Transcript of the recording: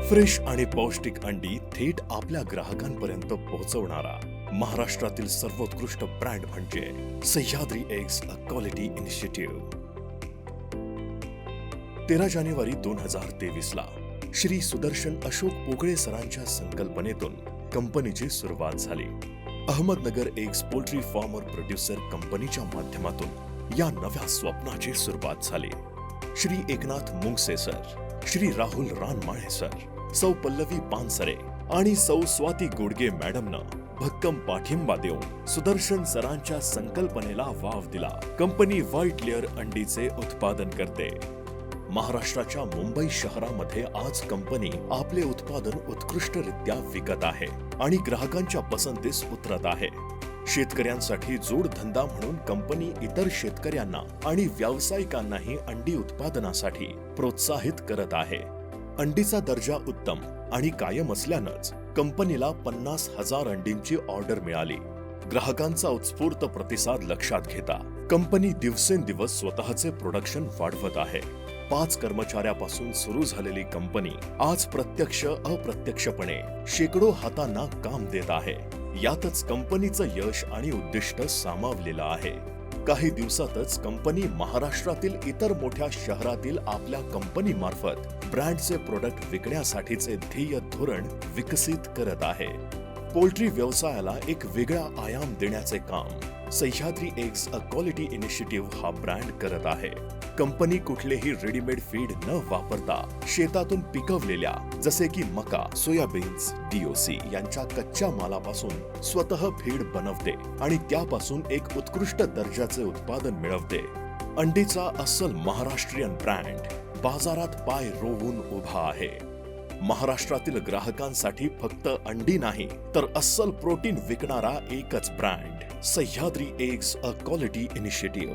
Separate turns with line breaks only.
Fresh आणि पौष्टिक अंडी थेट आपल्या ग्राहकांपर्यंत पोहोचवणारा महाराष्ट्रातील सर्वोत्कृष्ट ब्रँड म्हणजे Sahyadri eggs a quality initiative. 13 जानेवारी 2023 ला श्री सुदर्शन अशोक पोकळे सरांच्या संकल्पनेतून कंपनीची सुरुवात झाली. Ahmednagar eggs poultry farmer producer कंपनीच्या माध्यमातून या नव्या स्वप्नाची सुरुवात झाली. श्री एकनाथ मुंगसे सर, श्री राहुल रानमाळे सर, सौ पल्लवी पानसरे आणि सौ स्वाती गोडगे मॅडमनं भक्कम पाठिंबा देऊन सुदर्शन सरांच्या संकल्पनेला वाव दिला. कंपनी व्हाईट लेअर अंडीचे उत्पादन करते. महाराष्ट्राच्या मुंबई शहरामध्ये आज कंपनी आपले उत्पादन उत्कृष्टरित्या विकत आहे आणि ग्राहकांच्या पसंतीस उतरत आहे. शेतकऱ्यांसाठी जोडधंदा म्हणून कंपनी इतर शेतकऱ्यांना आणि व्यावसायिकांनाही अंडी उत्पादनासाठी प्रोत्साहित करत आहे. अंडीचा दर्जा उत्तम आणि कायम असल्यानंच कंपनीला 50,000 अंडींची ऑर्डर मिळाली. ग्राहकांचा उत्स्फूर्त प्रतिसाद लक्षात घेता कंपनी दिवसेंदिवस स्वतःचे प्रोडक्शन वाढवत आहे. 5 कर्मचाऱ्यापासून सुरू झालेली कंपनी आज प्रत्यक्ष अप्रत्यक्षपणे शेकडो हातांना काम देत आहे. यातच कंपनीचं यश आणि उद्दिष्ट सामावलेलं आहे. काही दिवसातच कंपनी महाराष्ट्रातील इतर मोठ्या शहरातील आपल्या कंपनी मार्फत ब्रँडचे प्रोडक्ट विकण्यासाठीचे ध्येय धोरण विकसित करत आहे. पोल्ट्री व्यवसायाला एक वेगळा आयाम देण्याचे काम Sahyadri eggs a quality initiative हा ब्रँड करत आहे. कंपनी कुठलेही रेडीमेड फीड न वापरता शेतातून पिकवलेल्या जसे की मका, सोयाबीन्स, DOC यांच्या कच्च्या मालापासून स्वतः फीड बनवते आणि त्यापासून एक उत्कृष्ट दर्जाचे उत्पादन मिळवते. अंडीचा अस्सल महाराष्ट्रीयन ब्रँड बाजारात पाय रोवून उभा आहे. महाराष्ट्रातील ग्राहकांसाठी फक्त अंडी नाही तर अस्सल प्रोटीन विकणारा एकच brand Sahyadri eggs a quality initiative.